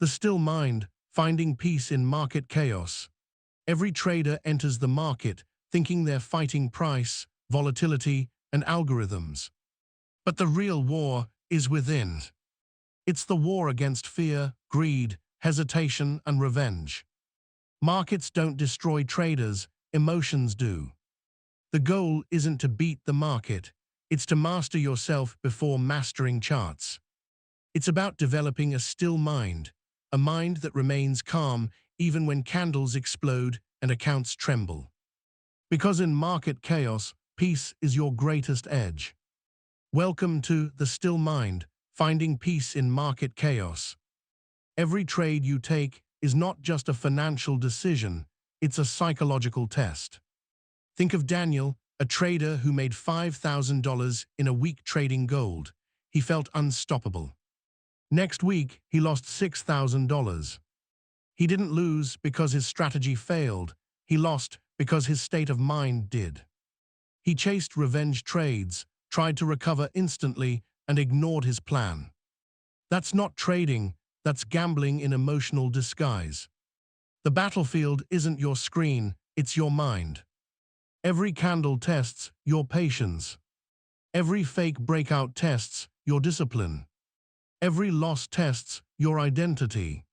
The still mind, finding peace in market chaos. Every trader enters the market thinking they're fighting price, volatility, and algorithms. But the real war is within. It's the war against fear, greed, hesitation, and revenge. Markets don't destroy traders, emotions do. The goal isn't to beat the market, it's to master yourself before mastering charts. It's about developing a still mind, a mind that remains calm even when candles explode and accounts tremble. Because in market chaos, peace is your greatest edge. Welcome to The Still Mind, finding peace in market chaos. Every trade you take is not just a financial decision, it's a psychological test. Think of Daniel, a trader who made $5,000 in a week trading gold. He felt unstoppable. Next week, he lost $6,000. He didn't lose because his strategy failed. He lost because his state of mind did. He chased revenge trades, tried to recover instantly, and ignored his plan. That's not trading, that's gambling in emotional disguise. The battlefield isn't your screen, it's your mind. Every candle tests your patience. Every fake breakout tests your discipline. Every loss tests your identity.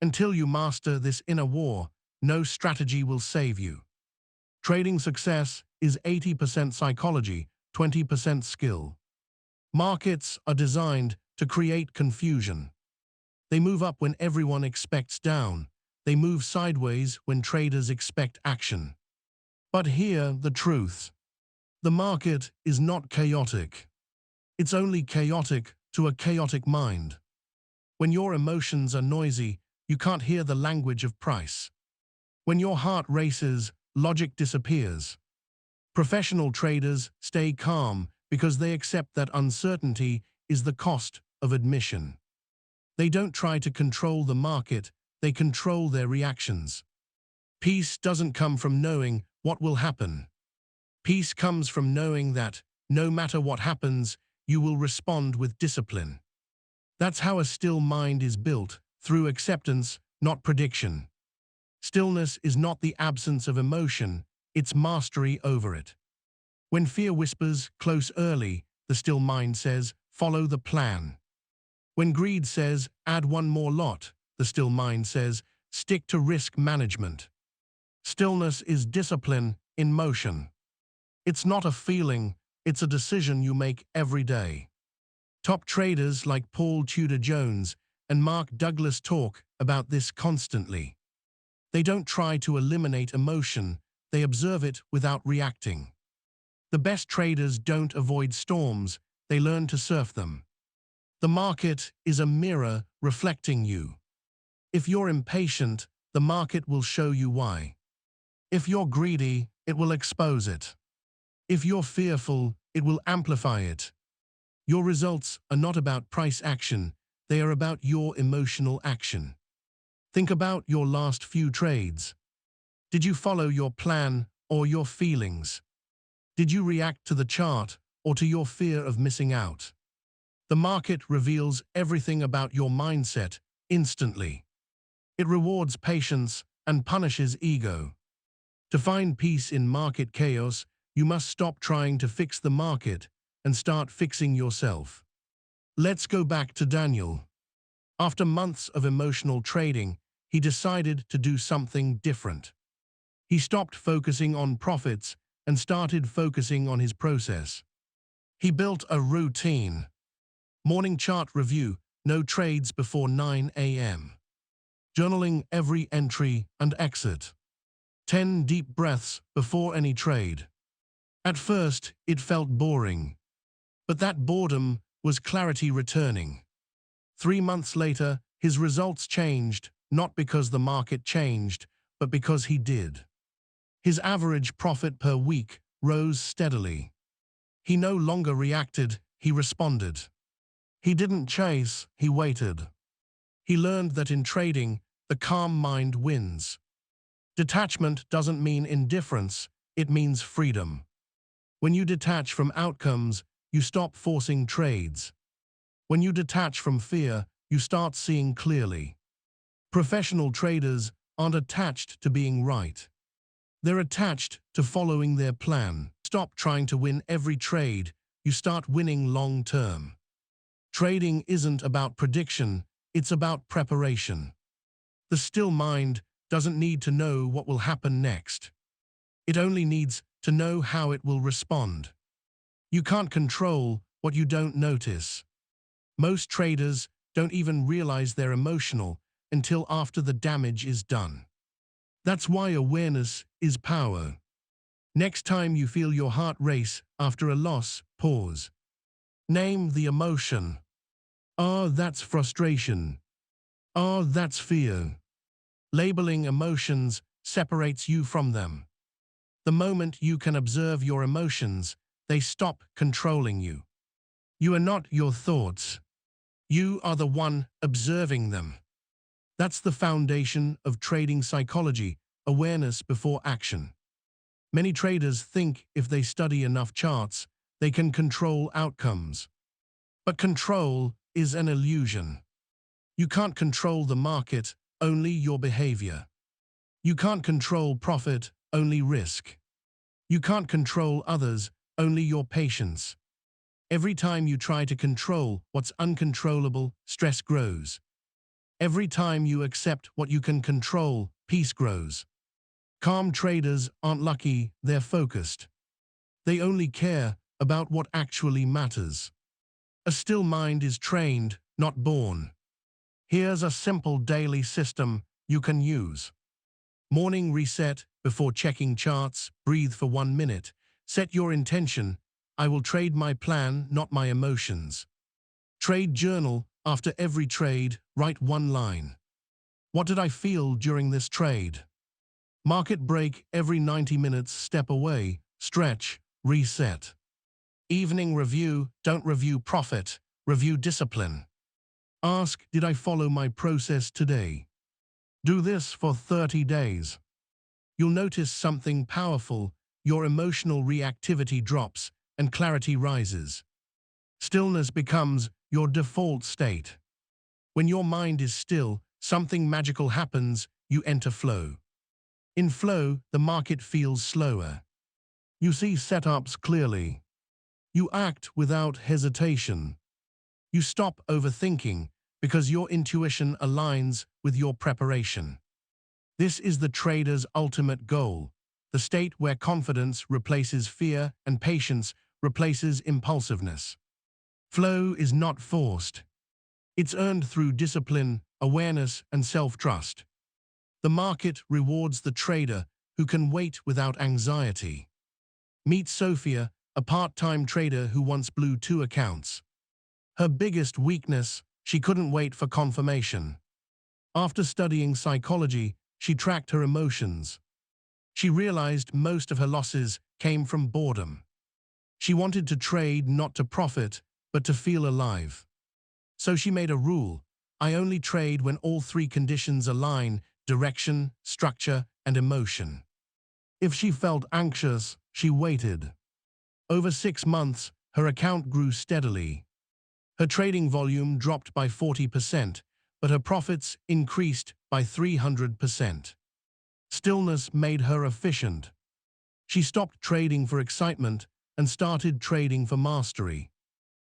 Until you master this inner war, no strategy will save you. Trading success is 80% psychology, 20% skill. Markets are designed to create confusion. They move up when everyone expects down. They move sideways when traders expect action. But hear the truth. The market is not chaotic. It's only chaotic to a chaotic mind. When your emotions are noisy, you can't hear the language of price. When your heart races, logic disappears. Professional traders stay calm because they accept that uncertainty is the cost of admission. They don't try to control the market, they control their reactions. Peace doesn't come from knowing what will happen. Peace comes from knowing that, no matter what happens, you will respond with discipline. That's how a still mind is built, through acceptance, not prediction. Stillness is not the absence of emotion, it's mastery over it. When fear whispers, close early, the still mind says, follow the plan. When greed says, add one more lot, the still mind says, stick to risk management. Stillness is discipline in motion. It's not a feeling, it's a decision you make every day. Top traders like Paul Tudor Jones and Mark Douglas talk about this constantly. They don't try to eliminate emotion, they observe it without reacting. The best traders don't avoid storms, they learn to surf them. The market is a mirror reflecting you. If you're impatient, the market will show you why. If you're greedy, it will expose it. If you're fearful, it will amplify it. Your results are not about price action, they are about your emotional action. Think about your last few trades. Did you follow your plan or your feelings? Did you react to the chart or to your fear of missing out? The market reveals everything about your mindset instantly. It rewards patience and punishes ego. To find peace in market chaos, you must stop trying to fix the market and start fixing yourself. Let's go back to Daniel. After months of emotional trading, he decided to do something different. He stopped focusing on profits and started focusing on his process. He built a routine. Morning chart review, no trades before 9 a.m. Journaling every entry and exit. 10 deep breaths before any trade. At first, it felt boring. But that boredom was clarity returning. 3 months later, his results changed, not because the market changed, but because he did. His average profit per week rose steadily. He no longer reacted, he responded. He didn't chase, he waited. He learned that in trading, the calm mind wins. Detachment doesn't mean indifference, it means freedom. When you detach from outcomes, you stop forcing trades. When you detach from fear, you start seeing clearly. Professional traders aren't attached to being right. They're attached to following their plan. Stop trying to win every trade, you start winning long term. Trading isn't about prediction, it's about preparation. The still mind doesn't need to know what will happen next. It only needs to know how it will respond. You can't control what you don't notice. Most traders don't even realize they're emotional until after the damage is done. That's why awareness is power. Next time you feel your heart race after a loss, pause. Name the emotion. That's frustration. That's fear. Labeling emotions separates you from them. The moment you can observe your emotions, they stop controlling you. You are not your thoughts. You are the one observing them. That's the foundation of trading psychology, awareness before action. Many traders think if they study enough charts, they can control outcomes. But control is an illusion. You can't control the market, only your behavior. You can't control profit, only risk. You can't control others, only your patience. Every time you try to control what's uncontrollable, stress grows. Every time you accept what you can control, peace grows. Calm traders aren't lucky, they're focused. They only care about what actually matters. A still mind is trained, not born. Here's a simple daily system you can use. Morning reset, before checking charts, breathe for 1 minute. Set your intention. I will trade my plan, not my emotions. Trade journal. After every trade, write 1 line. What did I feel during this trade? Market break every 90 minutes, step away, stretch, reset. Evening review, don't review profit, review discipline. Ask, did I follow my process today? Do this for 30 days. You'll notice something powerful, your emotional reactivity drops and clarity rises. Stillness becomes your default state. When your mind is still, something magical happens, you enter flow. In flow, the market feels slower. You see setups clearly. You act without hesitation. You stop overthinking because your intuition aligns with your preparation. This is the trader's ultimate goal, the state where confidence replaces fear and patience replaces impulsiveness. Flow is not forced. It's earned through discipline, awareness, and self-trust. The market rewards the trader who can wait without anxiety. Meet Sophia, a part-time trader who once blew 2 accounts. Her biggest weakness, she couldn't wait for confirmation. After studying psychology, she tracked her emotions. She realized most of her losses came from boredom. She wanted to trade not to profit, but to feel alive. So she made a rule: I only trade when all 3 conditions align: direction, structure, and emotion. If she felt anxious, she waited. Over 6 months, her account grew steadily. Her trading volume dropped by 40%, but her profits increased by 300%. Stillness made her efficient. She stopped trading for excitement and started trading for mastery.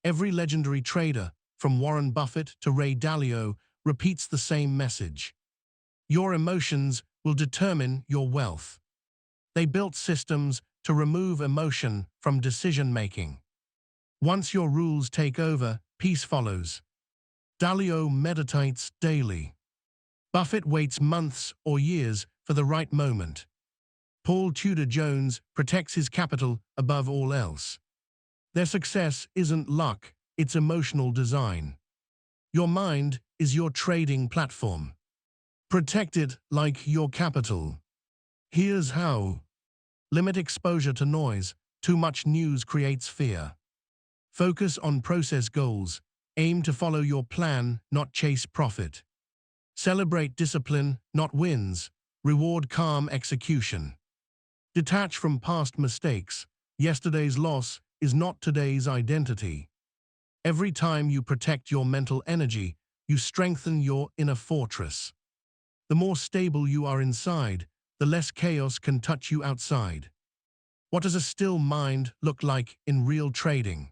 Every legendary trader, from Warren Buffett to Ray Dalio, repeats the same message. Your emotions will determine your wealth. They built systems to remove emotion from decision-making. Once your rules take over, peace follows. Dalio meditates daily. Buffett waits months or years for the right moment. Paul Tudor Jones protects his capital above all else. Their success isn't luck, it's emotional design. Your mind is your trading platform. Protect it like your capital. Here's how. Limit exposure to noise. Too much news creates fear. Focus on process goals. Aim to follow your plan, not chase profit. Celebrate discipline, not wins. Reward calm execution. Detach from past mistakes. Yesterday's loss is not today's identity. Every time you protect your mental energy, you strengthen your inner fortress. The more stable you are inside, the less chaos can touch you outside. What does a still mind look like in real trading?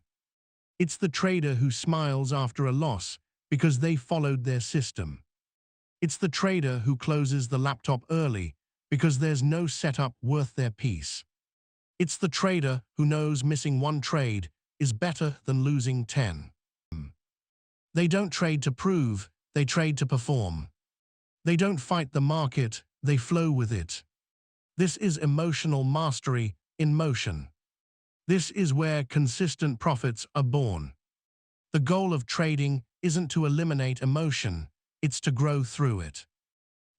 It's the trader who smiles after a loss because they followed their system. It's the trader who closes the laptop early because there's no setup worth their peace. It's the trader who knows missing one trade is better than losing 10. They don't trade to prove, they trade to perform. They don't fight the market, they flow with it. This is emotional mastery in motion. This is where consistent profits are born. The goal of trading isn't to eliminate emotion, it's to grow through it.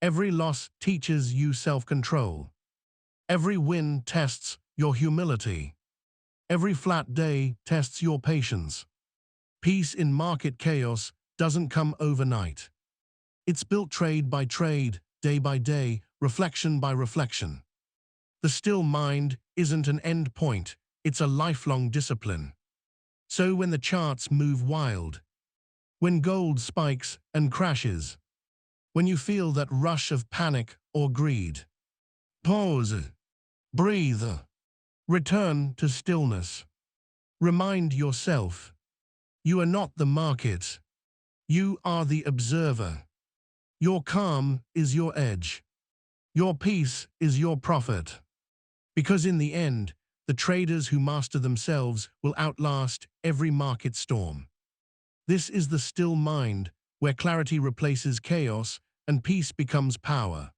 Every loss teaches you self-control. Every win tests your humility. Every flat day tests your patience. Peace in market chaos doesn't come overnight. It's built trade by trade, day by day, reflection by reflection. The still mind isn't an end point, it's a lifelong discipline. So when the charts move wild, when gold spikes and crashes, when you feel that rush of panic or greed, pause, breathe, return to stillness. Remind yourself, you are not the market, you are the observer. Your calm is your edge. Your peace is your profit. Because in the end, the traders who master themselves will outlast every market storm. This is the still mind, where clarity replaces chaos and peace becomes power.